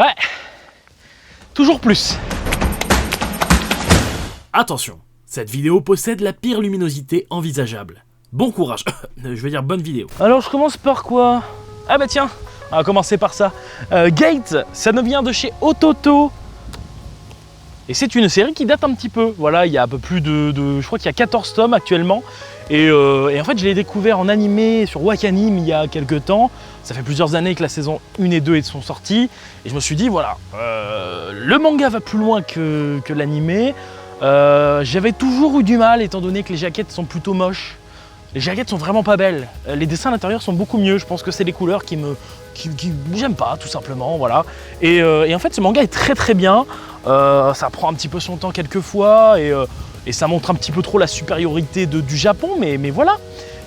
Ouais, toujours plus. Attention, cette vidéo possède la pire luminosité envisageable. Bon courage, je veux dire bonne vidéo. Alors je commence par quoi? Ah bah tiens, on va commencer par ça. Gate, ça nous vient de chez Ototo. Et c'est une série qui date un petit peu. Voilà, il y a un peu plus je crois qu'il y a 14 tomes actuellement. Et en fait, je l'ai découvert en animé sur Wakanim il y a quelques temps. Ça fait plusieurs années que la saison 1 et 2 sont sorties. Et je me suis dit, voilà, le manga va plus loin que l'animé. J'avais toujours eu du mal, étant donné que les jaquettes sont plutôt moches. Les jaquettes sont vraiment pas belles. Les dessins à l'intérieur sont beaucoup mieux. Je pense que c'est les couleurs qui j'aime pas, tout simplement, voilà. Et en fait, ce manga est très très bien. Ça prend un petit peu son temps quelquefois et ça montre un petit peu trop la supériorité du Japon, mais voilà.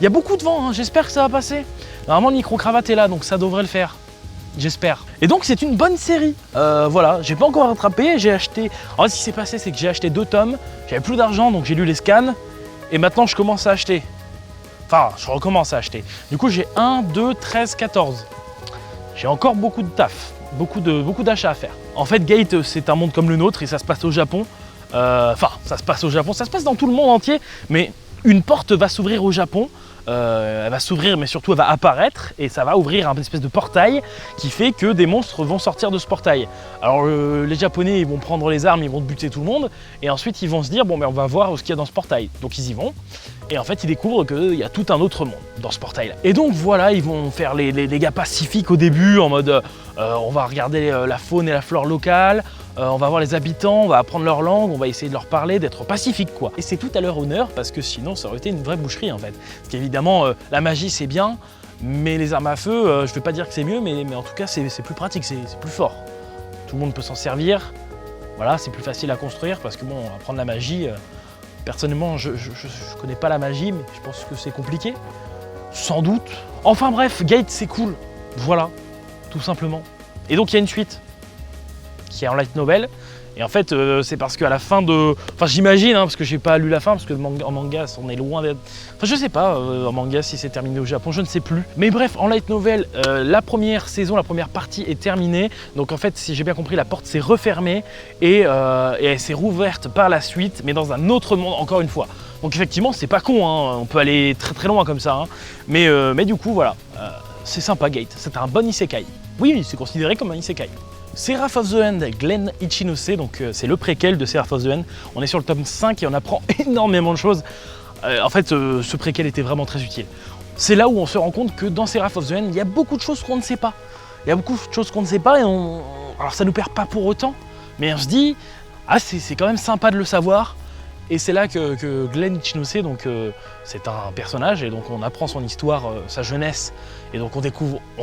Il y a beaucoup de vent, hein. J'espère que ça va passer. Normalement, le micro-cravate est là, donc ça devrait le faire. J'espère. Et donc, c'est une bonne série. Voilà, j'ai pas encore rattrapé. J'ai acheté. En fait, ce qui s'est passé, c'est que j'ai acheté 2 tomes. J'avais plus d'argent, donc j'ai lu les scans. Et maintenant, je commence à acheter. Enfin, je recommence à acheter. Du coup, j'ai 1, 2, 13, 14. J'ai encore beaucoup de taf, beaucoup d'achats à faire. En fait, Gate, c'est un monde comme le nôtre et ça se passe au Japon. Enfin, ça se passe au Japon, ça se passe dans tout le monde entier, mais une porte va s'ouvrir au Japon. Elle va s'ouvrir, mais surtout elle va apparaître et ça va ouvrir un espèce de portail qui fait que des monstres vont sortir de ce portail. Alors les Japonais, ils vont prendre les armes, ils vont buter tout le monde et ensuite ils vont se dire bon, mais on va voir ce qu'il y a dans ce portail. Donc ils y vont et en fait ils découvrent qu'il y a tout un autre monde dans ce portail là. Et donc voilà, ils vont faire les gars pacifiques au début en mode on va regarder la faune et la flore locale. On va voir les habitants, on va apprendre leur langue, on va essayer de leur parler, d'être pacifique quoi. Et c'est tout à leur honneur parce que sinon ça aurait été une vraie boucherie en fait. Parce qu'évidemment la magie c'est bien, mais les armes à feu, je vais pas dire que c'est mieux, mais en tout cas c'est plus pratique, c'est plus fort. Tout le monde peut s'en servir, voilà, c'est plus facile à construire parce que bon, apprendre la magie, personnellement je connais pas la magie, mais je pense que c'est compliqué, sans doute. Enfin bref, Gate c'est cool, voilà, tout simplement. Et donc il y a une suite qui est en light novel et en fait c'est parce qu'à la fin de... Enfin j'imagine, hein, parce que j'ai pas lu la fin, parce que en manga on est loin d'être... Enfin je sais pas en manga si c'est terminé au Japon, je ne sais plus. Mais bref, en light novel, la première saison, la première partie est terminée. Donc en fait, si j'ai bien compris, la porte s'est refermée et elle s'est rouverte par la suite, mais dans un autre monde encore une fois. Donc effectivement c'est pas con, hein, on peut aller très très loin comme ça, hein. Mais du coup voilà, c'est sympa Gate, c'est un bon isekai. Oui, c'est considéré comme un isekai. Seraph of the End, Glen Ichinose, donc c'est le préquel de Seraph of the End. On est sur le tome 5 et on apprend énormément de choses. En fait, ce préquel était vraiment très utile. C'est là où on se rend compte que dans Seraph of the End, il y a beaucoup de choses qu'on ne sait pas. Il y a beaucoup de choses qu'on ne sait pas et alors ça nous perd pas pour autant, mais on se dit, ah c'est quand même sympa de le savoir. Et c'est là que Glen Ichinose, donc c'est un personnage et donc on apprend son histoire, sa jeunesse. Et donc on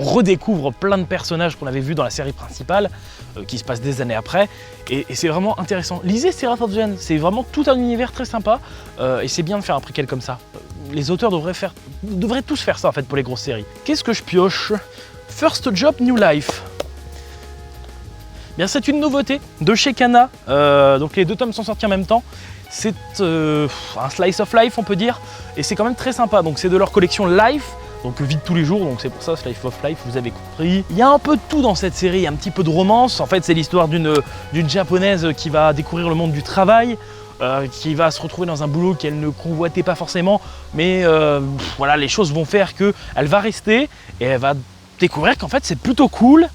redécouvre plein de personnages qu'on avait vus dans la série principale, qui se passent des années après. Et c'est vraiment intéressant. Lisez Seraph of the End, c'est vraiment tout un univers très sympa. Et c'est bien de faire un préquel comme ça. Les auteurs devraient tous faire ça en fait pour les grosses séries. Qu'est-ce que je pioche? First Job New Life. Bien, c'est une nouveauté de chez Kana. Donc les 2 tomes sont sortis en même temps. C'est un slice of life on peut dire. Et c'est quand même très sympa. Donc c'est de leur collection Life. Donc vie de tous les jours, donc c'est pour ça Slice of Life, vous avez compris. Il y a un peu de tout dans cette série, un petit peu de romance. En fait, c'est l'histoire d'une japonaise qui va découvrir le monde du travail, qui va se retrouver dans un boulot qu'elle ne convoitait pas forcément. Mais voilà, les choses vont faire qu'elle va rester et elle va découvrir qu'en fait c'est plutôt cool.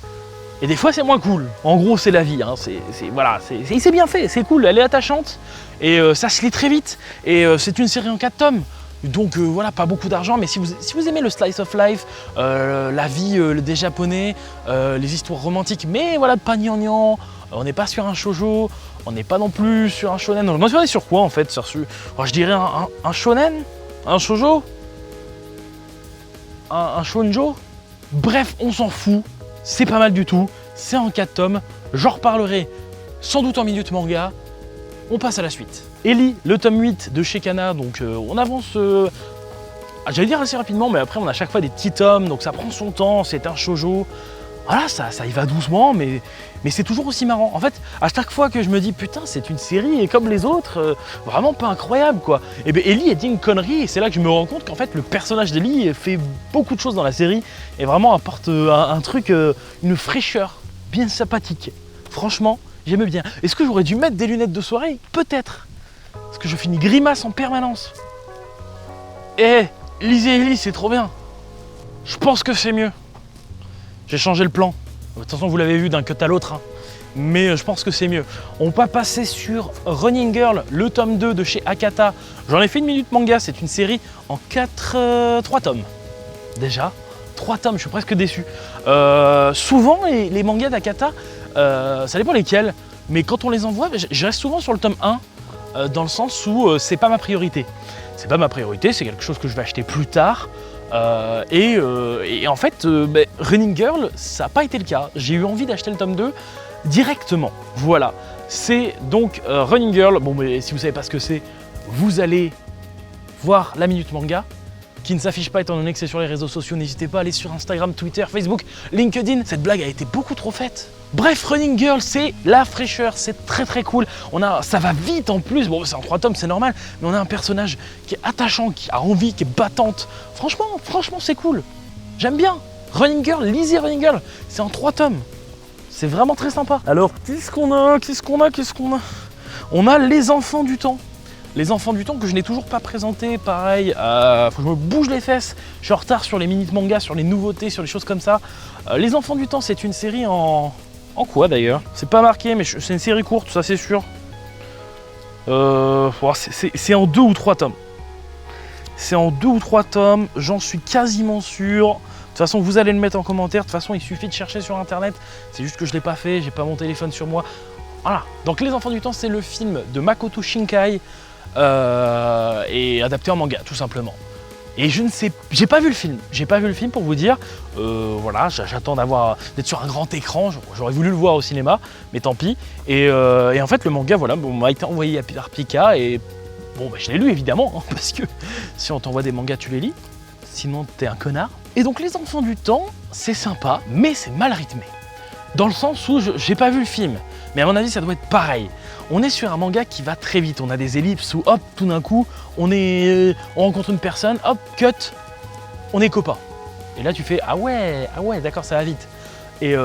Et des fois c'est moins cool. En gros c'est la vie, hein. C'est bien fait, c'est cool, elle est attachante. Et ça se lit très vite. Et c'est une série en 4 tomes. Donc voilà, pas beaucoup d'argent, mais si vous aimez le slice of life, la vie des Japonais, les histoires romantiques, mais voilà, pas gnangnan, on n'est pas sur un shoujo, on n'est pas non plus sur un shonen. On est sur quoi en fait? Je dirais un shonen, un shoujo, un shoujo. Bref, on s'en fout, c'est pas mal du tout, c'est en 4 tomes, j'en reparlerai sans doute en minute manga. On passe à la suite. Ellie, le tome 8 de chez Kana, donc on avance, j'allais dire assez rapidement, mais après on a à chaque fois des petits tomes, donc ça prend son temps, c'est un shoujo. Voilà, ça y va doucement, mais c'est toujours aussi marrant. En fait, à chaque fois que je me dis, putain, c'est une série, et comme les autres, vraiment pas incroyable, quoi. Et bien Ellie, elle dit une connerie, et c'est là que je me rends compte qu'en fait, le personnage d'Ellie fait beaucoup de choses dans la série, et vraiment apporte un truc, une fraîcheur bien sympathique. Franchement, j'aime bien. Est-ce que j'aurais dû mettre des lunettes de soirée? Peut-être. Parce que je finis grimace en permanence. Eh, lisez Ellie, c'est trop bien. Je pense que c'est mieux. J'ai changé le plan. De toute façon, vous l'avez vu d'un cut à l'autre. Hein. Mais je pense que c'est mieux. On va passer sur Running Girl, le tome 2 de chez Akata. J'en ai fait une minute manga, c'est une série en 3 tomes. Déjà, 3 tomes, je suis presque déçu. Souvent, les mangas d'Akata, ça dépend lesquels, mais quand on les envoie, je reste souvent sur le tome 1, dans le sens où c'est pas ma priorité. C'est pas ma priorité, c'est quelque chose que je vais acheter plus tard. Et en fait, Running Girl, ça n'a pas été le cas. J'ai eu envie d'acheter le tome 2 directement. Voilà, c'est donc Running Girl. Bon, mais si vous savez pas ce que c'est, vous allez voir la minute manga, qui ne s'affiche pas étant donné que c'est sur les réseaux sociaux. N'hésitez pas à aller sur Instagram, Twitter, Facebook, LinkedIn. Cette blague a été beaucoup trop faite. Bref, Running Girl, c'est la fraîcheur, c'est très très cool. Ça va vite en plus, bon c'est en 3 tomes, c'est normal, mais on a un personnage qui est attachant, qui a envie, qui est battante. Franchement, c'est cool. J'aime bien. Running Girl, lisez Running Girl, c'est en 3 tomes. C'est vraiment très sympa. Alors, qu'est-ce qu'on a? On a Les Enfants du Temps. Les Enfants du Temps que je n'ai toujours pas présenté, pareil, faut que je me bouge les fesses, je suis en retard sur les minutes manga, sur les nouveautés, sur les choses comme ça. Les Enfants du Temps, c'est une série en quoi d'ailleurs? C'est pas marqué, mais c'est une série courte, ça c'est sûr. C'est en 2 ou 3 tomes. C'est en 2 ou 3 tomes, j'en suis quasiment sûr. De toute façon, vous allez le mettre en commentaire, de toute façon, il suffit de chercher sur internet. C'est juste que je ne l'ai pas fait, j'ai pas mon téléphone sur moi. Voilà, donc Les Enfants du Temps, c'est le film de Makoto Shinkai, et adapté en manga tout simplement. Et j'ai pas vu le film, pour vous dire. Voilà, j'attends d'être sur un grand écran. J'aurais voulu le voir au cinéma, mais tant pis. Et en fait, le manga, voilà, m'a été envoyé par Pika et bon, je l'ai lu évidemment, hein, parce que si on t'envoie des mangas, tu les lis. Sinon, t'es un connard. Et donc, Les Enfants du Temps, c'est sympa, mais c'est mal rythmé. Dans le sens où j'ai pas vu le film, mais à mon avis, ça doit être pareil. On est sur un manga qui va très vite, on a des ellipses où hop, tout d'un coup, on rencontre une personne, hop, cut, on est copains. Et là tu fais ah ouais, d'accord, ça va vite. Et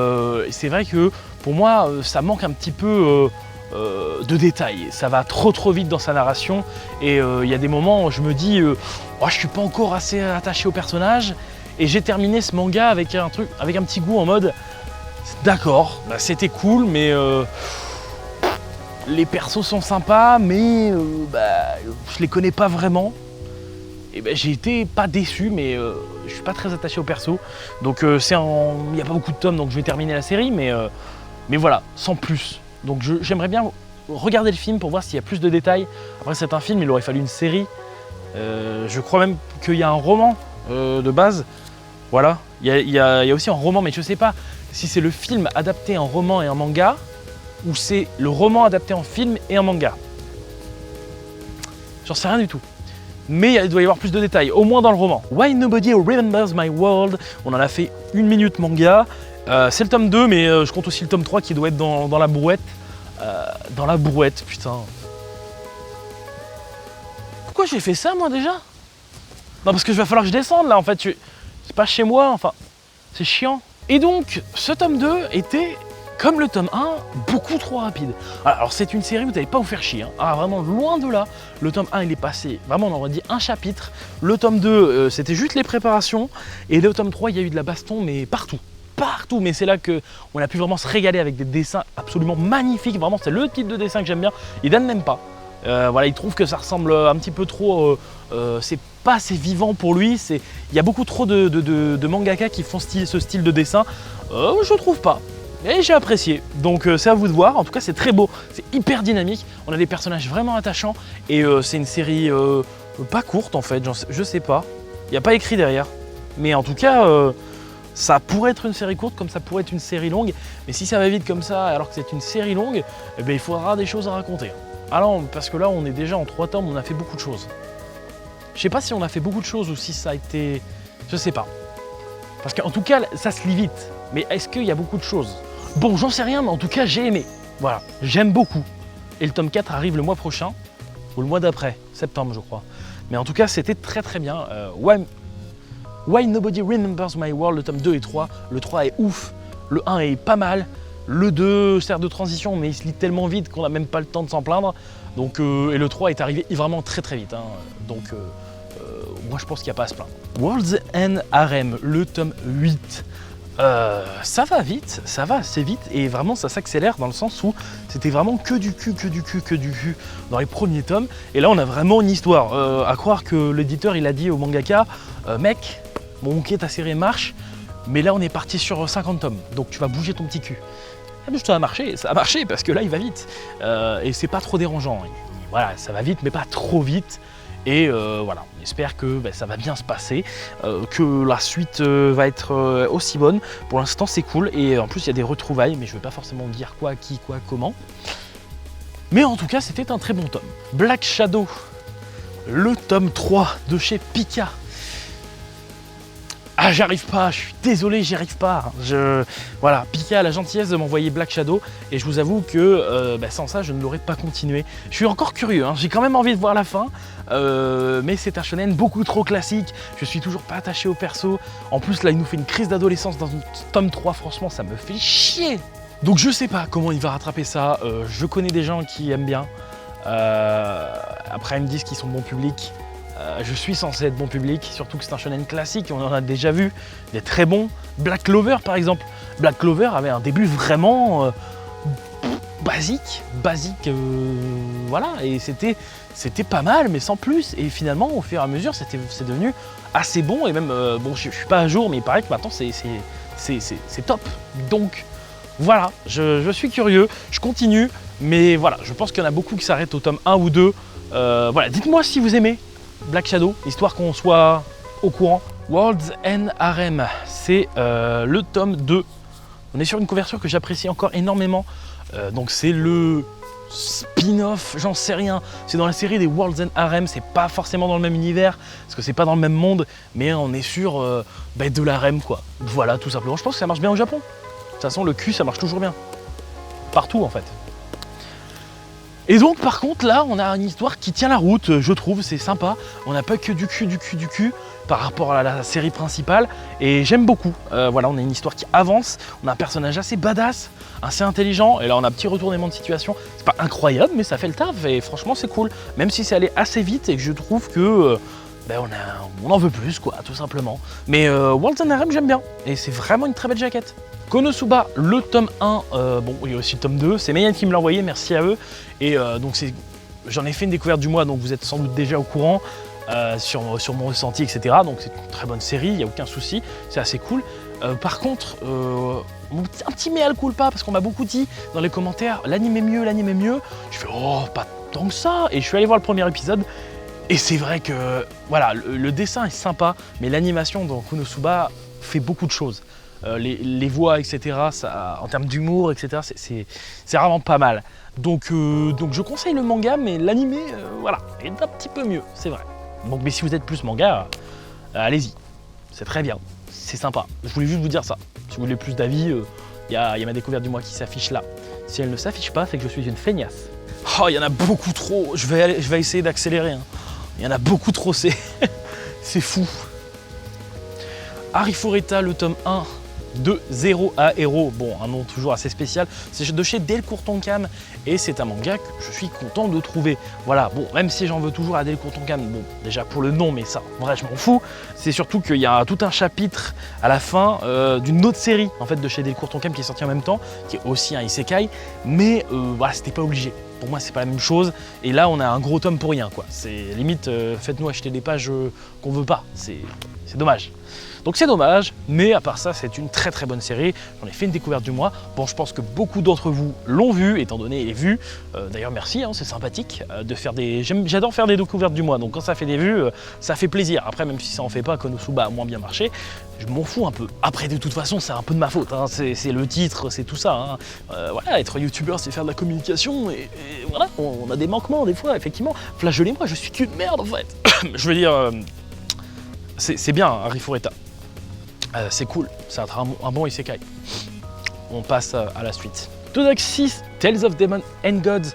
c'est vrai que pour moi, ça manque un petit peu de détails. Ça va trop vite dans sa narration. Et il y a des moments où je me dis, oh, je suis pas encore assez attaché au personnage. Et j'ai terminé ce manga avec un petit goût en mode, d'accord, c'était cool, mais les persos sont sympas, mais je les connais pas vraiment. Et j'ai été pas déçu, mais je suis pas très attaché aux persos. Donc il n'y a pas beaucoup de tomes, donc je vais terminer la série, mais voilà, sans plus. Donc j'aimerais bien regarder le film pour voir s'il y a plus de détails. Après c'est un film, il aurait fallu une série. Je crois même qu'il y a un roman de base. Voilà, il y a aussi un roman, mais je sais pas si c'est le film adapté en roman et en manga, ou c'est le roman adapté en film et en manga. J'en sais rien du tout. Mais il doit y avoir plus de détails, au moins dans le roman. Why Nobody Remembers My World, on en a fait une minute manga. C'est le tome 2, mais je compte aussi le tome 3 qui doit être dans la brouette. Dans la brouette, putain. Pourquoi j'ai fait ça, moi, déjà? Non, parce que va falloir que je descende, là, en fait. C'est pas chez moi, enfin, c'est chiant. Et donc, ce tome 2 était, comme le tome 1, beaucoup trop rapide. Alors, c'est une série où vous n'allez pas vous faire chier. Hein. Ah, vraiment, loin de là. Le tome 1, il est passé, vraiment, on aurait dit un chapitre. Le tome 2, c'était juste les préparations. Et le tome 3, il y a eu de la baston, mais partout. Partout, mais c'est là qu'on a pu vraiment se régaler avec des dessins absolument magnifiques. Vraiment, c'est le type de dessin que j'aime bien. Et Dan n'aime pas. Voilà, il trouve que ça ressemble un petit peu trop... c'est pas assez vivant pour lui. Il y a beaucoup trop de mangaka qui font ce style de dessin. Je trouve pas. Et j'ai apprécié. Donc c'est à vous de voir. En tout cas, c'est très beau. C'est hyper dynamique. On a des personnages vraiment attachants. Et c'est une série pas courte en fait. Je sais pas. Il n'y a pas écrit derrière. Mais en tout cas... ça pourrait être une série courte comme ça pourrait être une série longue, mais si ça va vite comme ça alors que c'est une série longue, eh bien, il faudra des choses à raconter. Ah non, parce que là on est déjà en 3 tomes, on a fait beaucoup de choses. Je sais pas si on a fait beaucoup de choses ou si ça a été... Je sais pas. Parce qu'en tout cas, ça se lit vite. Mais est-ce qu'il y a beaucoup de choses? Bon, j'en sais rien, mais en tout cas, j'ai aimé. Voilà, j'aime beaucoup. Et le tome 4 arrive le mois prochain, ou le mois d'après, septembre je crois. Mais en tout cas, c'était très très bien. Why Nobody Remembers My World, le tome 2 et 3. Le 3 est ouf, le 1 est pas mal, Le 2 sert de transition, mais il se lit tellement vite qu'on n'a même pas le temps de s'en plaindre. Donc, et le 3 est arrivé vraiment très très vite. Hein. Donc moi je pense qu'il n'y a pas à se plaindre. World's End Harem, le tome 8. Ça va vite, ça va assez vite et vraiment ça s'accélère dans le sens où c'était vraiment que du cul dans les premiers tomes. Et là on a vraiment une histoire. À croire que l'éditeur il a dit au mangaka, mec, bon ok ta série marche, mais là on est parti sur 50 tomes, donc tu vas bouger ton petit cul. Ah, ça a marché parce que là il va vite et c'est pas trop dérangeant. Voilà, ça va vite mais pas trop vite. Et voilà, on espère que ça va bien se passer, que la suite va être aussi bonne. Pour l'instant c'est cool et en plus il y a des retrouvailles, mais je ne vais pas forcément dire quoi, qui, quoi, comment. Mais en tout cas c'était un très bon tome. Black Shadow, le tome 3 de chez Pika. Ah j'arrive pas, je suis désolé, j'y arrive pas. Voilà, Pika a la gentillesse de m'envoyer Black Shadow et je vous avoue que sans ça je ne l'aurais pas continué. Je suis encore curieux, hein. J'ai quand même envie de voir la fin, mais c'est un shonen beaucoup trop classique. Je suis toujours pas attaché au perso. En plus là il nous fait une crise d'adolescence dans un tome 3, franchement ça me fait chier. Donc je sais pas comment il va rattraper ça, je connais des gens qui aiment bien. Après ils me disent qu'ils sont bon public. Je suis censé être bon public, surtout que c'est un shonen classique, on en a déjà vu des très bons. Black Clover par exemple. Black Clover avait un début vraiment basique, voilà, et c'était pas mal, mais sans plus. Et finalement, au fur et à mesure, c'est devenu assez bon, et même, bon, je suis pas à jour, mais il paraît que maintenant c'est top. Donc voilà, je suis curieux, je continue, mais voilà, je pense qu'il y en a beaucoup qui s'arrêtent au tome 1 ou 2. Voilà, dites-moi si vous aimez Black Shadow, histoire qu'on soit au courant. World's End Harem, c'est le tome 2. On est sur une couverture que j'apprécie encore énormément. Donc c'est le spin-off, j'en sais rien. C'est dans la série des World's End Harem, c'est pas forcément dans le même univers, parce que c'est pas dans le même monde, mais on est sur de l'harem quoi. Voilà, tout simplement. Je pense que ça marche bien au Japon. De toute façon, le cul, ça marche toujours bien. Partout en fait. Et donc par contre là on a une histoire qui tient la route, je trouve, c'est sympa. On n'a pas que du cul par rapport à la série principale et j'aime beaucoup. Voilà, on a une histoire qui avance, on a un personnage assez badass, assez intelligent et là on a un petit retournement de situation. C'est pas incroyable mais ça fait le taf et franchement c'est cool. Même si c'est allé assez vite et que je trouve que on en veut plus quoi, tout simplement. Mais World's End Harem j'aime bien et c'est vraiment une très belle jaquette. Konosuba, le tome 1, bon il y a aussi le tome 2, c'est Meian qui me l'a envoyé, merci à eux. Et donc j'en ai fait une découverte du mois, donc vous êtes sans doute déjà au courant sur mon ressenti, etc. Donc c'est une très bonne série, il n'y a aucun souci, c'est assez cool. Par contre, un petit mea culpa, parce qu'on m'a beaucoup dit dans les commentaires, l'anime est mieux. Je fais oh, pas tant que ça, et je suis allé voir le premier épisode. Et c'est vrai que voilà, le dessin est sympa, mais l'animation dans Konosuba fait beaucoup de choses. Les voix, etc., ça, en termes d'humour, etc., c'est vraiment pas mal. Donc je conseille le manga, mais l'animé, voilà, est un petit peu mieux, c'est vrai. Donc, mais si vous êtes plus manga, allez-y, c'est très bien, c'est sympa. Je voulais juste vous dire ça. Si vous voulez plus d'avis, il y a ma découverte du mois qui s'affiche là. Si elle ne s'affiche pas, c'est que je suis une feignasse. Oh, il y en a beaucoup trop, je vais essayer d'accélérer. Hein. Il y en a beaucoup trop, c'est fou. Arifureta, le tome 1. De Zero à Hero, bon un nom toujours assez spécial, c'est de chez Delcourt Tonkam et c'est un manga que je suis content de trouver. Voilà, bon même si j'en veux toujours à Delcourt Tonkam, bon déjà pour le nom mais ça, en vrai je m'en fous, c'est surtout qu'il y a tout un chapitre à la fin d'une autre série en fait de chez Delcourt Tonkam qui est sortie en même temps, qui est aussi un isekai, mais voilà c'était pas obligé. Pour moi c'est pas la même chose et là on a un gros tome pour rien quoi, c'est limite faites-nous acheter des pages qu'on veut pas, c'est dommage. Donc c'est dommage, mais à part ça, c'est une très très bonne série. J'en ai fait une découverte du mois. Bon, je pense que beaucoup d'entre vous l'ont vu, étant donné les vues. D'ailleurs, merci, hein, c'est sympathique de faire des... J'adore faire des découvertes du mois, donc quand ça fait des vues, ça fait plaisir. Après, même si ça en fait pas, Konosuba a moins bien marché, je m'en fous un peu. Après, de toute façon, c'est un peu de ma faute. Hein. C'est le titre, c'est tout ça. Hein. Voilà, être youtubeur, c'est faire de la communication. Et voilà, on a des manquements des fois, effectivement. Flagellez-moi, je suis qu'une merde en fait. Je veux dire, c'est bien, Arifureta. C'est cool, c'est un bon isekai. On passe à la suite. Todag 6, Tales of Demon and Gods,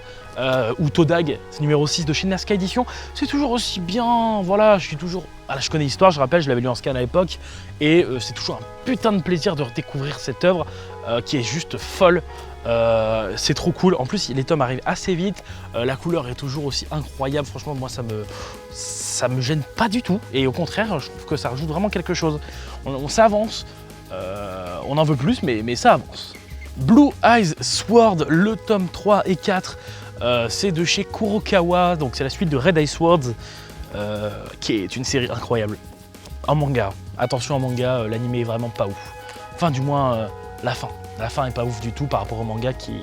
ou Todag, c'est numéro 6 de chez Nazca Edition. C'est toujours aussi bien, voilà, je connais l'histoire, je rappelle, je l'avais lu en scan à l'époque, et c'est toujours un putain de plaisir de redécouvrir cette œuvre. qui est juste folle. C'est trop cool. En plus, les tomes arrivent assez vite. La couleur est toujours aussi incroyable. Franchement, moi, ça me gêne pas du tout. Et au contraire, je trouve que ça rajoute vraiment quelque chose. On s'avance. On en veut plus, mais ça avance. Blue Eyes Sword, le tome 3 et 4, c'est de chez Kurokawa. Donc, c'est la suite de Red Eye Swords, qui est une série incroyable. En manga. Attention, en manga, l'anime est vraiment pas ouf. Enfin, du moins, la fin. La fin est pas ouf du tout par rapport au manga qui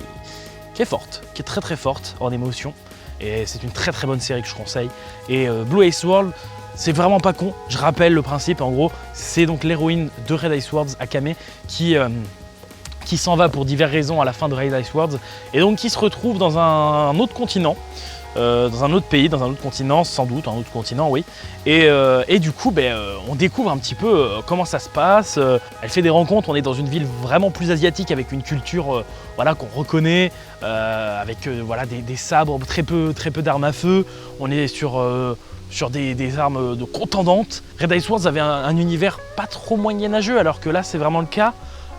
est forte, qui est très très forte en émotion. Et c'est une très très bonne série que je conseille. Et Blue Eyes Sword, c'est vraiment pas con. Je rappelle le principe, en gros, c'est donc l'héroïne de Red Eye Swords, Akame, qui s'en va pour diverses raisons à la fin de Red Eye Swords. Et donc qui se retrouve dans un autre continent. Dans un autre pays, dans un autre continent, sans doute, un autre continent, oui. Et du coup, on découvre un petit peu comment ça se passe. Elle fait des rencontres, on est dans une ville vraiment plus asiatique, avec une culture voilà, qu'on reconnaît, avec voilà, des sabres, très peu d'armes à feu. On est sur des armes de contendantes. Red Eye Swords avait un univers pas trop moyenâgeux, alors que là, c'est vraiment le cas.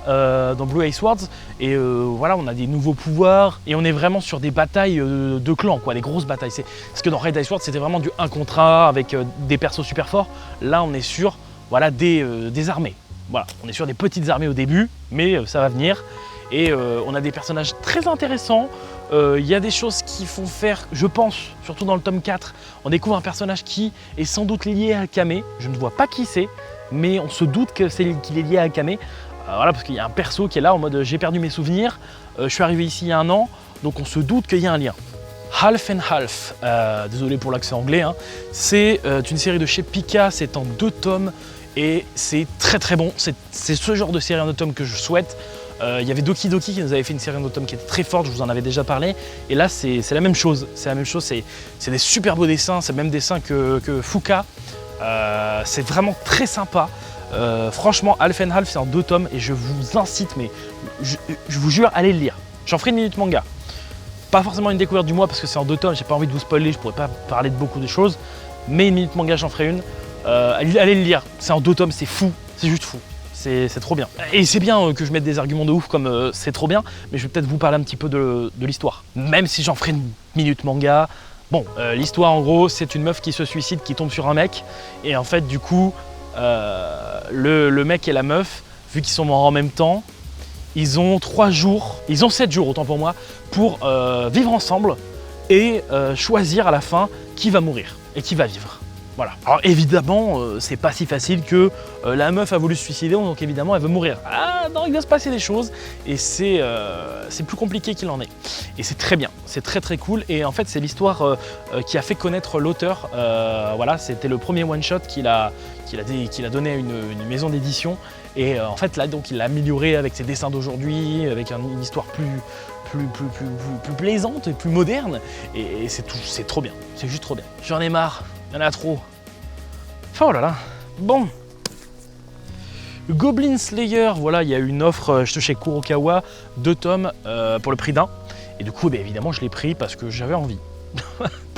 Dans Blue Eye Swords, et voilà, on a des nouveaux pouvoirs et on est vraiment sur des batailles de clans, quoi, des grosses batailles. Parce que dans Red Eye Swords, c'était vraiment du 1 contre 1 avec des persos super forts. Là, on est sur voilà, des armées. Voilà, on est sur des petites armées au début, mais ça va venir. Et on a des personnages très intéressants. Il y a des choses qui font faire, je pense, surtout dans le tome 4, on découvre un personnage qui est sans doute lié à Akame. Je ne vois pas qui c'est, mais on se doute qu'il est lié à Akame. Voilà, parce qu'il y a un perso qui est là en mode j'ai perdu mes souvenirs, je suis arrivé ici il y a un an, donc on se doute qu'il y a un lien. Half and Half, désolé pour l'accent anglais, hein. C'est une série de chez Pika, c'est en 2 tomes et c'est très très bon. C'est ce genre de série en 2 tomes que je souhaite. Il y avait Doki Doki qui nous avait fait une série en 2 tomes qui était très forte, je vous en avais déjà parlé. Et là c'est la même chose, c'est des super beaux dessins, c'est le même dessin que Fuka. C'est vraiment très sympa. Franchement, Half and Half, c'est en 2 tomes et je vous incite, mais je vous jure, allez le lire. J'en ferai une minute manga. Pas forcément une découverte du mois parce que c'est en 2 tomes, j'ai pas envie de vous spoiler, je pourrais pas parler de beaucoup de choses, mais une minute manga, j'en ferai une. Allez le lire, c'est en 2 tomes, c'est fou, c'est juste fou. C'est trop bien. Et c'est bien que je mette des arguments de ouf comme c'est trop bien, mais je vais peut-être vous parler un petit peu de l'histoire. Même si j'en ferai une minute manga. Bon, l'histoire en gros, c'est une meuf qui se suicide, qui tombe sur un mec, et en fait, du coup, le mec et la meuf, vu qu'ils sont morts en même temps, ils ont 7 jours autant pour moi, pour vivre ensemble et choisir à la fin qui va mourir et qui va vivre. Voilà. Alors évidemment, c'est pas si facile que la meuf a voulu se suicider, donc évidemment elle veut mourir. Ah non, il va se passer des choses et c'est plus compliqué qu'il en est. Et c'est très bien, c'est très très cool. Et en fait, c'est l'histoire qui a fait connaître l'auteur. Voilà, c'était le premier one-shot qu'il a donné à une maison d'édition. Et en fait, là, donc, il l'a amélioré avec ses dessins d'aujourd'hui, avec une histoire plus plaisante et plus moderne. Et c'est trop bien, c'est juste trop bien. J'en ai marre. Il y en a trop. Oh là là. Bon. Goblin Slayer, voilà, il y a eu une offre chez Kurokawa, 2 tomes pour le prix d'un. Et du coup, évidemment, je l'ai pris parce que j'avais envie.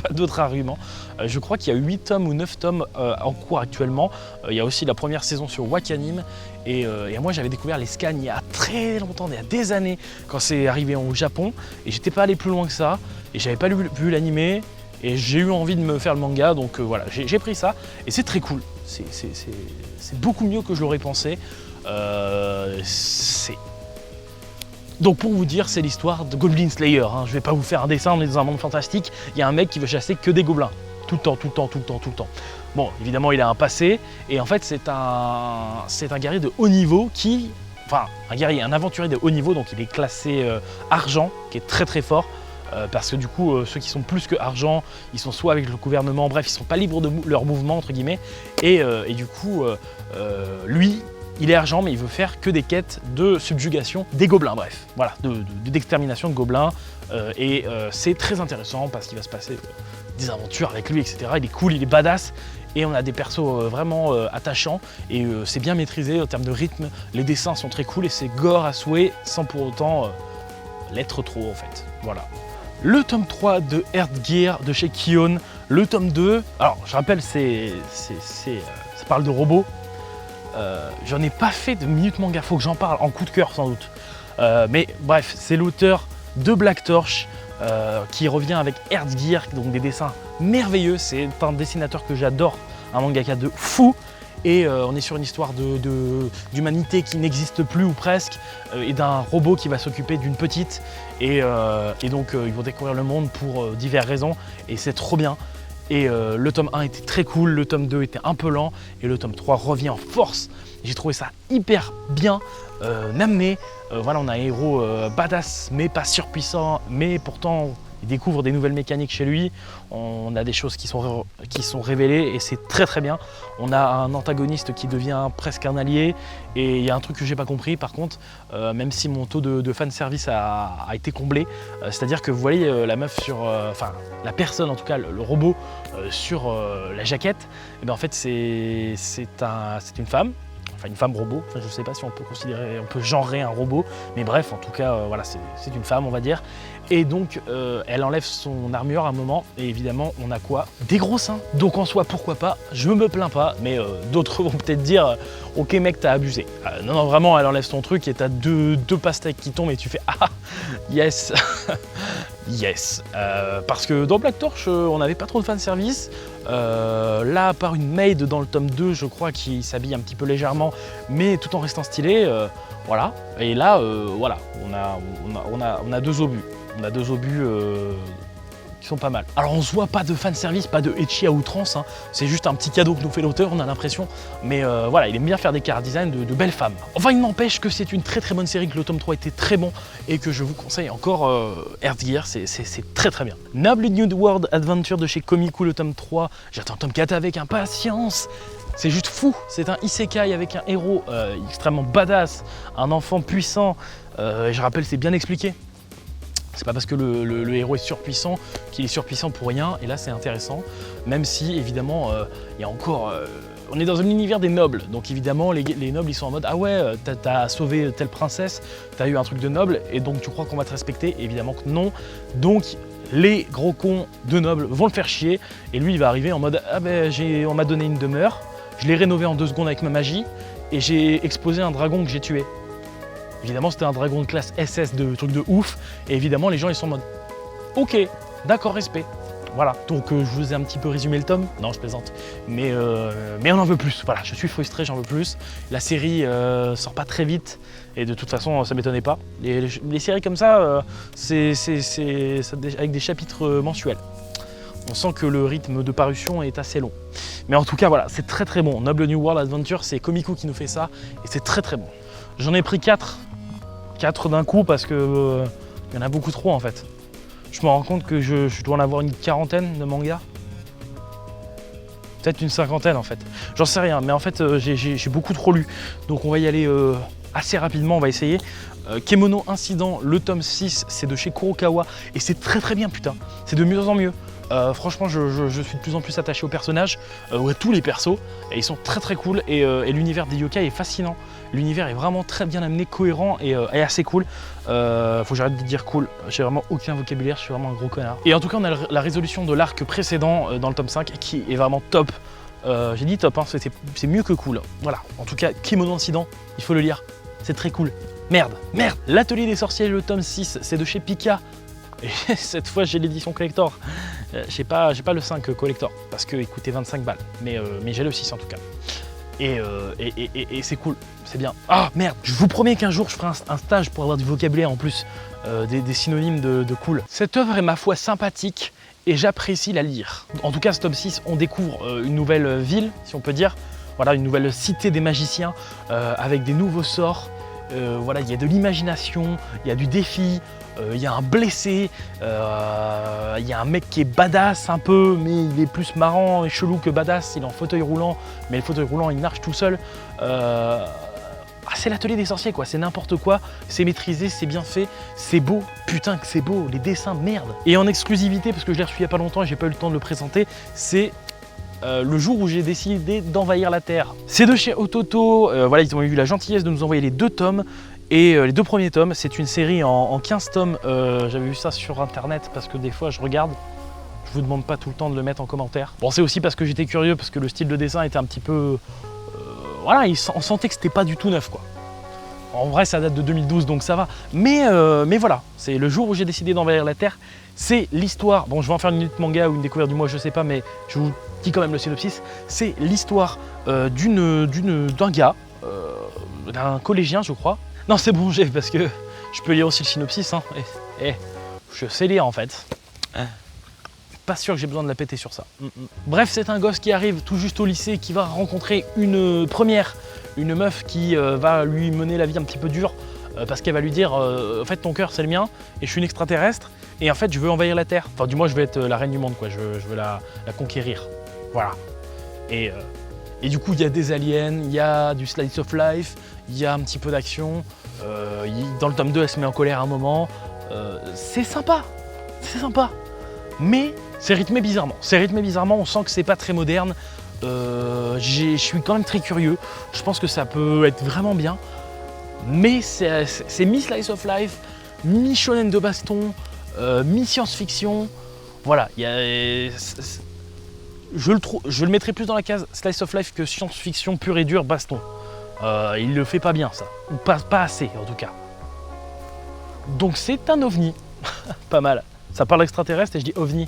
Pas d'autre argument. Je crois qu'il y a 8 tomes ou 9 tomes en cours actuellement. Il y a aussi la première saison sur Wakanim. Et moi, j'avais découvert les scans il y a très longtemps, il y a des années, quand c'est arrivé au Japon. Et j'étais pas allé plus loin que ça. Et j'avais pas vu l'animé. Et j'ai eu envie de me faire le manga, donc voilà, j'ai pris ça, et c'est très cool. C'est beaucoup mieux que je l'aurais pensé. Donc pour vous dire, c'est l'histoire de Goblin Slayer. Hein. Je vais pas vous faire un dessin, on est dans un monde fantastique. Il y a un mec qui veut chasser que des gobelins. Tout le temps. Bon, évidemment, il a un passé, et en fait, c'est un guerrier de haut niveau qui... Enfin, un aventurier de haut niveau, donc il est classé argent, qui est très très fort. Parce que du coup, ceux qui sont plus que argent, ils sont soit avec le gouvernement, bref, ils sont pas libres de leur mouvement, entre guillemets. Et du coup, lui, il est argent, mais il veut faire que des quêtes de subjugation des gobelins, bref. Voilà, d'extermination de gobelins. C'est très intéressant parce qu'il va se passer des aventures avec lui, etc. Il est cool, il est badass. Et on a des persos vraiment attachants. Et c'est bien maîtrisé en termes de rythme. Les dessins sont très cool et c'est gore à souhait, sans pour autant l'être trop, en fait. Voilà. Le tome 3 de Earthgear de chez Kion, le tome 2, alors je rappelle, ça parle de robots. J'en ai pas fait de minute manga, faut que j'en parle en coup de cœur sans doute. Mais bref, c'est l'auteur de Black Torch qui revient avec Earthgear, donc des dessins merveilleux. C'est un dessinateur que j'adore, un mangaka de fou. Et on est sur une histoire d'humanité qui n'existe plus ou presque, et d'un robot qui va s'occuper d'une petite. Et donc ils vont découvrir le monde pour diverses raisons, et c'est trop bien. Et le tome 1 était très cool, le tome 2 était un peu lent, et le tome 3 revient en force. J'ai trouvé ça hyper bien amené. Voilà, on a un héros badass, mais pas surpuissant, mais pourtant il découvre des nouvelles mécaniques chez lui. On a des choses qui sont révélées, et c'est très très bien. On a un antagoniste qui devient presque un allié, et il y a un truc que j'ai pas compris par contre, même si mon taux de fanservice a été comblé, c'est-à-dire que vous voyez la meuf sur, enfin la personne en tout cas, le robot sur la jaquette, et bien en fait c'est une femme. Enfin une femme robot, enfin, je ne sais pas si on peut genrer un robot, mais bref, en tout cas, voilà, c'est une femme, on va dire. Et donc, elle enlève son armure à un moment, et évidemment, on a quoi? Des gros seins. Donc en soi, pourquoi pas, je me plains pas, mais d'autres vont peut-être dire, ok mec, t'as abusé. Non, non, vraiment, elle enlève son truc, et t'as deux pastèques qui tombent, et tu fais, ah, yes. Yes, parce que dans Black Torch, on n'avait pas trop de fanservice. Là, à part une maid dans le tome 2, je crois, qui s'habille un petit peu légèrement, mais tout en restant stylé, voilà. Et là, voilà, on a deux obus. On a deux obus qui sont pas mal. Alors on se voit pas de fanservice, pas de ecchi à outrance, hein. C'est juste un petit cadeau que nous fait l'auteur, on a l'impression. Mais voilà, il aime bien faire des chara design de belles femmes. Enfin, il n'empêche que c'est une très très bonne série, que le tome 3 était très bon, et que je vous conseille encore Earthgear, c'est très très bien. Noble New World Adventure de chez Komiku, le tome 3. J'attends le tome 4 avec impatience. C'est juste fou, c'est un isekai avec un héros extrêmement badass, un enfant puissant, je rappelle, c'est bien expliqué. C'est pas parce que le héros est surpuissant qu'il est surpuissant pour rien, et là c'est intéressant, même si évidemment il y a encore... on est dans un univers des nobles, donc évidemment les nobles ils sont en mode « Ah ouais, t'as sauvé telle princesse, t'as eu un truc de noble, et donc tu crois qu'on va te respecter ?» Évidemment que non, donc les gros cons de nobles vont le faire chier, et lui il va arriver en mode « Ah ben on m'a donné une demeure, je l'ai rénovée en 2 secondes avec ma magie, et j'ai explosé un dragon que j'ai tué. » Évidemment, c'était un dragon de classe SS, de truc de ouf. Et évidemment, les gens, ils sont en mode « Ok, d'accord, respect. » Voilà, donc je vous ai un petit peu résumé le tome. Non, je plaisante. Mais on en veut plus. Voilà, je suis frustré, j'en veux plus. La série sort pas très vite. Et de toute façon, ça m'étonnait pas. Les séries comme ça, c'est avec des chapitres mensuels. On sent que le rythme de parution est assez long. Mais en tout cas, voilà, c'est très très bon. Noble New World Adventure, c'est Komiku qui nous fait ça. Et c'est très très bon. J'en ai pris 4 d'un coup parce que y en a beaucoup trop en fait. Je me rends compte que je dois en avoir une 40aine de mangas. Peut-être une 50aine en fait. J'en sais rien, mais en fait j'ai beaucoup trop lu. Donc on va y aller assez rapidement, on va essayer. Kemono Incident, le tome 6, c'est de chez Kurokawa. Et c'est très très bien putain, c'est de mieux en mieux. Franchement, je suis de plus en plus attaché aux personnages, à tous les persos, et ils sont très très cool, et l'univers des yokai est fascinant. L'univers est vraiment très bien amené, cohérent et assez cool. Faut que j'arrête de dire cool, j'ai vraiment aucun vocabulaire, je suis vraiment un gros connard. Et en tout cas, on a la résolution de l'arc précédent dans le tome 5 qui est vraiment top. J'ai dit top, hein, c'est mieux que cool. Voilà, en tout cas, Kemono Incident, il faut le lire, c'est très cool. Merde. L'Atelier des Sorciers, le tome 6, c'est de chez Pika. Et cette fois j'ai l'édition collector. J'ai pas le 5 collector parce qu'il coûtait 25 balles, mais j'ai le 6 en tout cas. Et c'est cool, c'est bien. Ah merde, je vous promets qu'un jour je ferai un stage pour avoir du vocabulaire en plus, des synonymes de cool. Cette œuvre est ma foi sympathique et j'apprécie la lire. En tout cas ce tome 6, on découvre une nouvelle ville, si on peut dire. Voilà, une nouvelle cité des magiciens avec des nouveaux sorts. Voilà, il y a de l'imagination, il y a du défi, il y a un blessé, il y a un mec qui est badass un peu, mais il est plus marrant et chelou que badass, il est en fauteuil roulant, mais le fauteuil roulant il marche tout seul. C'est l'Atelier des Sorciers quoi, c'est n'importe quoi, c'est maîtrisé, c'est bien fait, c'est beau, putain que c'est beau, les dessins, merde. Et en exclusivité, parce que je l'ai reçu il y a pas longtemps et j'ai pas eu le temps de le présenter, c'est le jour où j'ai décidé d'envahir la Terre. C'est de chez Ototo, voilà, ils ont eu la gentillesse de nous envoyer les 2 tomes. Et les 2 premiers tomes, c'est une série en 15 tomes. J'avais vu ça sur internet parce que des fois je regarde. Je vous demande pas tout le temps de le mettre en commentaire. Bon, c'est aussi parce que j'étais curieux, parce que le style de dessin était un petit peu... voilà, on sentait que c'était pas du tout neuf quoi. En vrai, ça date de 2012, donc ça va. Mais voilà, c'est le jour où j'ai décidé d'envahir la Terre. C'est l'histoire, bon je vais en faire une minute manga ou une découverte du mois, je sais pas, mais je vous dis quand même le synopsis. C'est l'histoire d'un gars, d'un collégien je crois. Non c'est bon, parce que je peux lire aussi le synopsis, hein. Je sais lire en fait. Pas sûr que j'ai besoin de la péter sur ça. Bref, c'est un gosse qui arrive tout juste au lycée, qui va rencontrer une meuf qui va lui mener la vie un petit peu dure, parce qu'elle va lui dire en fait ton cœur c'est le mien et je suis une extraterrestre et en fait je veux envahir la Terre. Enfin du moins je veux être la reine du monde quoi, je veux la conquérir. Voilà. Et du coup il y a des aliens, il y a du slice of life, il y a un petit peu d'action. Dans le tome 2 elle se met en colère à un moment. C'est sympa. Mais c'est rythmé bizarrement. On sent que c'est pas très moderne. Je suis quand même très curieux. Je pense que ça peut être vraiment bien. Mais c'est mi-slice of life, mi-shonen de baston, mi-science-fiction. Voilà, je le mettrais plus dans la case slice of life que science-fiction pure et dure baston. Il le fait pas bien ça, ou pas assez en tout cas. Donc c'est un ovni, pas mal. Ça parle extraterrestre et je dis ovni.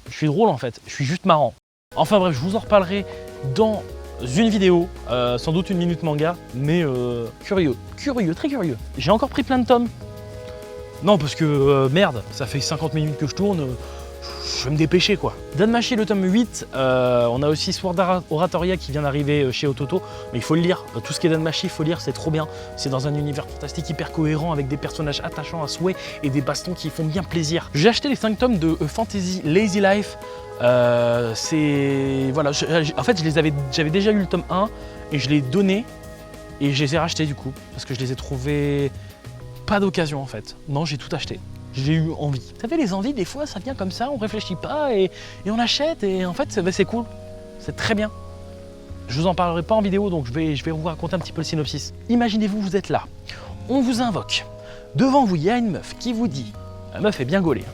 Je suis drôle en fait, je suis juste marrant. Enfin bref, je vous en reparlerai dans une vidéo, sans doute une minute manga, mais curieux, très curieux. J'ai encore pris plein de tomes. Non parce que merde, ça fait 50 minutes que je tourne, je vais me dépêcher quoi. Danmachi le tome 8, on a aussi Sword Art Oratoria qui vient d'arriver chez Ototo, mais il faut le lire, tout ce qui est Danmachi, il faut lire, c'est trop bien. C'est dans un univers fantastique hyper cohérent avec des personnages attachants à souhait et des bastons qui font bien plaisir. J'ai acheté les 5 tomes de Fantasy Lazy Life. Voilà, en fait j'avais déjà eu le tome 1 et je l'ai donné et je les ai rachetés du coup parce que je les ai trouvés pas d'occasion en fait. Non, j'ai tout acheté. J'ai eu envie. Vous savez, les envies, des fois, ça vient comme ça, on réfléchit pas et on achète et en fait, c'est cool. C'est très bien. Je vous en parlerai pas en vidéo, donc je vais vous raconter un petit peu le synopsis. Imaginez-vous, vous êtes là, on vous invoque. Devant vous, il y a une meuf qui vous dit, la meuf est bien gaulée,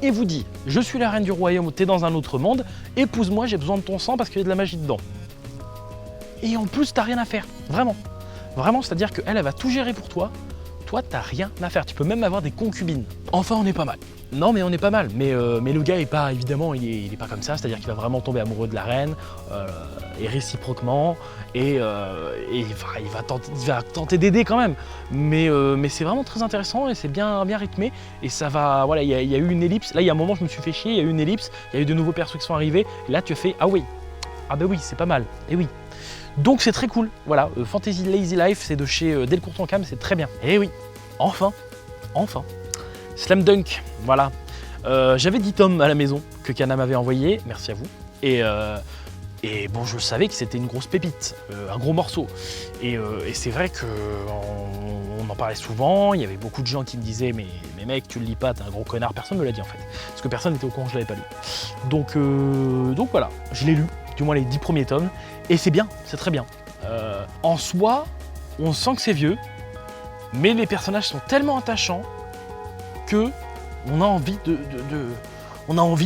et vous dit, je suis la reine du royaume, t'es dans un autre monde, épouse-moi, j'ai besoin de ton sang parce qu'il y a de la magie dedans. Et en plus, t'as rien à faire, vraiment. Vraiment, c'est-à-dire qu'elle va tout gérer pour toi. Toi, t'as rien à faire. Tu peux même avoir des concubines. Enfin, on est pas mal. Non, mais on est pas mal. Mais le gars est pas, évidemment, il est pas comme ça. C'est-à-dire qu'il va vraiment tomber amoureux de la reine, et réciproquement. Et il va tenter d'aider quand même. Mais c'est vraiment très intéressant et c'est bien rythmé. Et ça va, voilà, il y a eu une ellipse. Là, il y a un moment, je me suis fait chier. Il y a eu une ellipse. Il y a eu de nouveaux persos qui sont arrivés. Et là, tu fais, ah oui. Ah ben oui, c'est pas mal. Et oui. Donc c'est très cool, voilà, Fantasy Lazy Life, c'est de chez Delcourt Tonkam, c'est très bien. Et oui, enfin. Slam Dunk, voilà. J'avais 10 tomes à la maison que Kana m'avait envoyé, merci à vous. Et bon, je savais que c'était une grosse pépite, un gros morceau. Et c'est vrai qu'on en parlait souvent, il y avait beaucoup de gens qui me disaient mais mec, tu le lis pas, t'es un gros connard. Personne ne me l'a dit en fait, parce que personne n'était au courant que je l'avais pas lu. Donc voilà, je l'ai lu, du moins les 10 premiers tomes, et c'est bien, c'est très bien. En soi, on sent que c'est vieux, mais les personnages sont tellement attachants que on a envie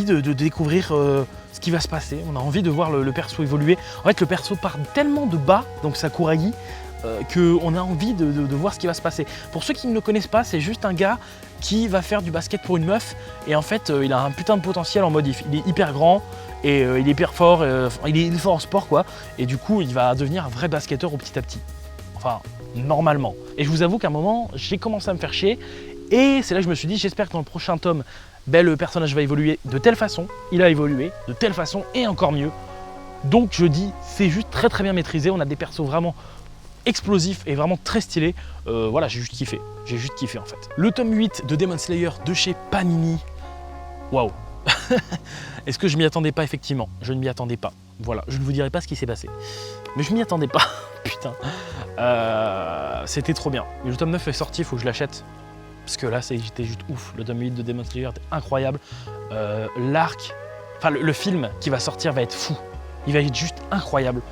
de découvrir ce qui va se passer. On a envie de voir le perso évoluer. En fait, le perso part tellement de bas, donc Sakuragi, qu'on a envie de voir ce qui va se passer. Pour ceux qui ne le connaissent pas, c'est juste un gars qui va faire du basket pour une meuf, et en fait, il a un putain de potentiel en mode il est hyper grand, et il est hyper fort, il est fort en sport quoi, et du coup, il va devenir un vrai basketteur au petit à petit. Enfin, normalement. Et je vous avoue qu'à un moment, j'ai commencé à me faire chier, et c'est là que je me suis dit, j'espère que dans le prochain tome, le personnage va évoluer de telle façon, il a évolué de telle façon, et encore mieux. Donc je dis, c'est juste très très bien maîtrisé, on a des persos vraiment explosifs et vraiment très stylés. Voilà, j'ai juste kiffé en fait. Le tome 8 de Demon Slayer de chez Panini, waouh. Est-ce que je m'y attendais pas? Effectivement, je ne m'y attendais pas. Voilà, je ne vous dirai pas ce qui s'est passé, mais je m'y attendais pas. Putain, c'était trop bien. Mais le tome 9 est sorti, il faut que je l'achète. Parce que là, j'étais juste ouf. Le tome 8 de Demon Slayer était incroyable. L'arc, enfin le film qui va sortir va être fou. Il va être juste incroyable.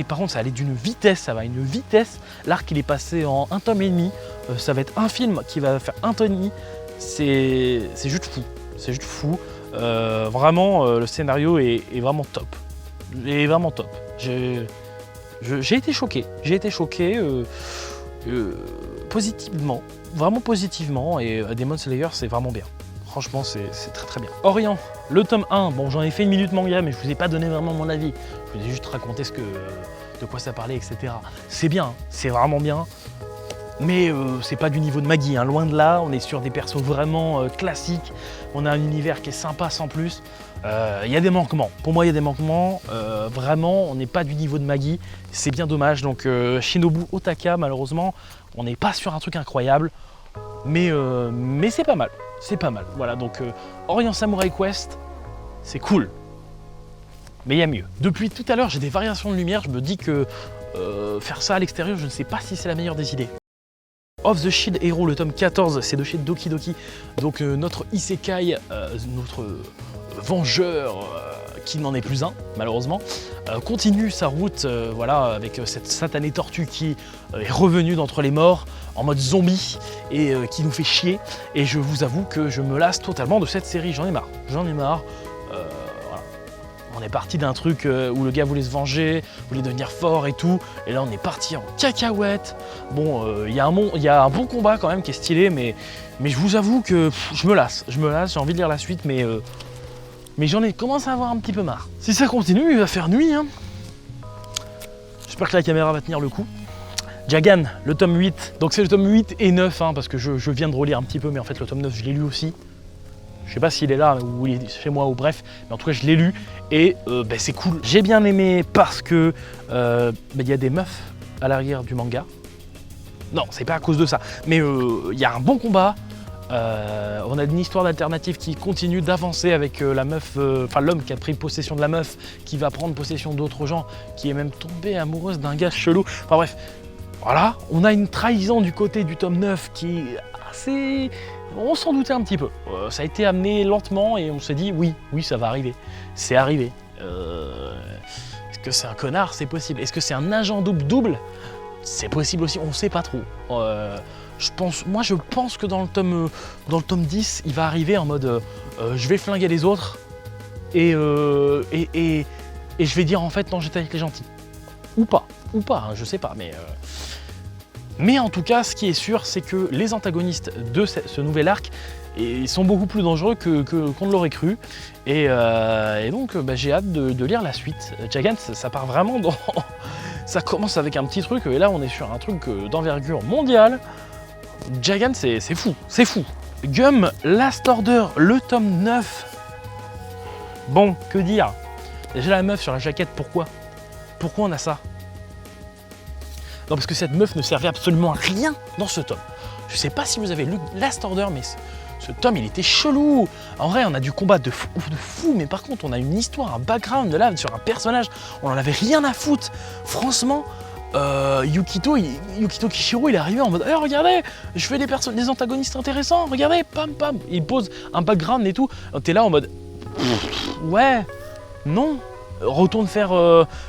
Par contre, ça allait d'une vitesse, ça va à une vitesse. L'arc, il est passé en 1 tome et demi. Ça va être un film qui va faire 1 tome et demi. C'est juste fou. C'est juste fou. Vraiment, le scénario est vraiment top. Il est vraiment top. J'ai été choqué. positivement, vraiment positivement, et Demon Slayer c'est vraiment bien. Franchement c'est très très bien. Orient, le tome 1, bon j'en ai fait une minute manga mais je vous ai pas donné vraiment mon avis. Je vous ai juste raconté de quoi ça parlait, etc. C'est bien, c'est vraiment bien. Mais c'est pas du niveau de Maggie, hein. Loin de là, on est sur des persos vraiment classiques, on a un univers qui est sympa sans plus. Il y a des manquements, pour moi il y a des manquements, vraiment on n'est pas du niveau de Maggie, c'est bien dommage. Donc Shinobu Otaka, malheureusement, on n'est pas sur un truc incroyable, mais c'est pas mal, Voilà, donc Orient Samurai Quest, c'est cool, mais il y a mieux. Depuis tout à l'heure j'ai des variations de lumière, je me dis que faire ça à l'extérieur, je ne sais pas si c'est la meilleure des idées. Of the Shield Hero, le tome 14, c'est de chez Doki Doki. Donc notre Isekai, notre vengeur, qui n'en est plus un, malheureusement, continue sa route voilà, avec cette satanée tortue qui est revenue d'entre les morts en mode zombie et qui nous fait chier. Et je vous avoue que je me lasse totalement de cette série, j'en ai marre. Voilà. On est parti d'un truc où le gars voulait se venger, voulait devenir fort et tout, et là on est parti en cacahuète. Bon, il y a un bon combat quand même qui est stylé, mais je vous avoue que je me lasse, j'ai envie de lire la suite, mais j'en ai commencé à avoir un petit peu marre. Si ça continue, il va faire nuit, hein. J'espère que la caméra va tenir le coup. Jagan, le tome 8, donc c'est le tome 8 et 9, hein, parce que je viens de relire un petit peu, mais en fait le tome 9 je l'ai lu aussi. Je sais pas s'il est là ou il est chez moi ou bref, mais en tout cas je l'ai lu et c'est cool. J'ai bien aimé parce que y a des meufs à l'arrière du manga. Non, c'est pas à cause de ça, mais il y a un bon combat. On a une histoire d'alternative qui continue d'avancer avec la meuf, enfin l'homme qui a pris possession de la meuf, qui va prendre possession d'autres gens, qui est même tombée amoureuse d'un gars chelou. Enfin bref, voilà, on a une trahison du côté du tome 9 qui est assez... On s'en doutait un petit peu. Ça a été amené lentement et on s'est dit oui, ça va arriver. C'est arrivé. Est-ce que c'est un connard? C'est possible. Est-ce que c'est un agent double? C'est possible aussi, on ne sait pas trop. Je pense que dans le tome 10, il va arriver en mode je vais flinguer les autres et je vais dire en fait non, j'étais avec les gentils. Ou pas, hein, je sais pas, mais en tout cas, ce qui est sûr, c'est que les antagonistes de ce nouvel arc sont beaucoup plus dangereux qu'on ne l'aurait cru. Et donc, j'ai hâte de lire la suite. Jagan, ça part vraiment dans... Ça commence avec un petit truc, et là, on est sur un truc d'envergure mondiale. Jagan, c'est fou, c'est fou. Gum Last Order, le tome 9. Bon, que dire? Déjà la meuf sur la jaquette, pourquoi on a ça? Non, parce que cette meuf ne servait absolument à rien dans ce tome. Je sais pas si vous avez lu Last Order, mais ce tome, il était chelou. En vrai, on a du combat de fou, mais par contre, on a une histoire, un background là sur un personnage. On en avait rien à foutre. Franchement, Yukito Kishiro, il est arrivé en mode regardez, je fais des antagonistes intéressants, regardez, pam pam. Il pose un background et tout. T'es là en mode ouais, non. Retourne faire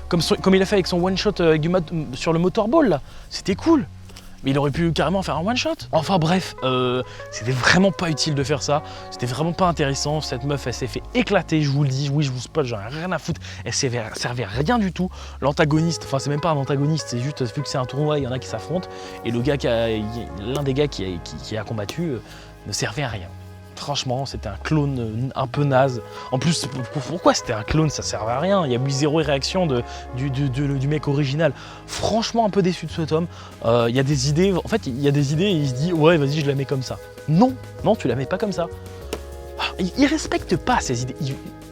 comme il a fait avec son one-shot sur le motorball là, c'était cool. Mais il aurait pu carrément faire un one-shot. Enfin bref, c'était vraiment pas utile de faire ça, c'était vraiment pas intéressant. Cette meuf, elle s'est fait éclater, je vous le dis, oui je vous spoil, j'en ai rien à foutre. Elle servait à rien du tout. L'antagoniste, enfin c'est même pas un antagoniste, c'est juste vu que c'est un tournoi, il y en a qui s'affrontent. Et le gars l'un des gars qui a combattu ne servait à rien. Franchement, c'était un clone un peu naze. En plus, pourquoi c'était un clone? Ça servait à rien. Il y a eu zéro réaction du mec original. Franchement, un peu déçu de ce tome. Il y a des idées. En fait, il y a des idées et il se dit ouais, vas-y, je la mets comme ça. Non, tu la mets pas comme ça. Il respecte pas ses idées.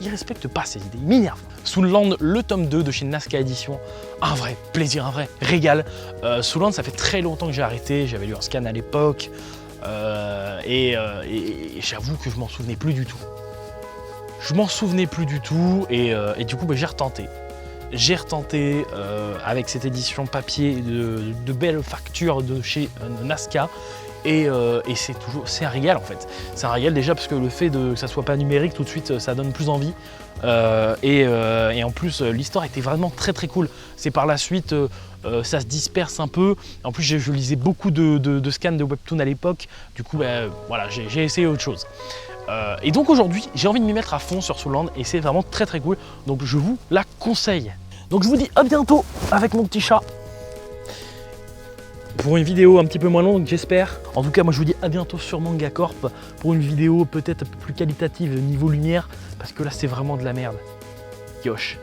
Il respecte pas ses idées. Il m'énerve. Soulland, le tome 2 de chez Nazca Édition. Un vrai plaisir, un vrai régal. Soulland, ça fait très longtemps que j'ai arrêté. J'avais lu un scan à l'époque. Et j'avoue que je m'en souvenais plus du tout. Et du coup j'ai retenté. Avec cette édition papier de belles factures de chez Nazca. Et c'est un régal en fait. C'est un régal déjà parce que le fait que ça soit pas numérique tout de suite ça donne plus envie. Et en plus l'histoire était vraiment très très cool. C'est par la suite ça se disperse un peu. En plus je lisais beaucoup de scans de webtoon à l'époque. Du coup voilà, j'ai essayé autre chose. Et donc aujourd'hui j'ai envie de m'y mettre à fond sur Soulland et c'est vraiment très très cool. Donc je vous la conseille. Donc je vous dis à bientôt avec mon petit chat. pour une vidéo un petit peu moins longue, j'espère. En tout cas, moi je vous dis à bientôt sur Manga Corp pour une vidéo peut-être un peu plus qualitative niveau lumière, parce que là c'est vraiment de la merde. Yosh.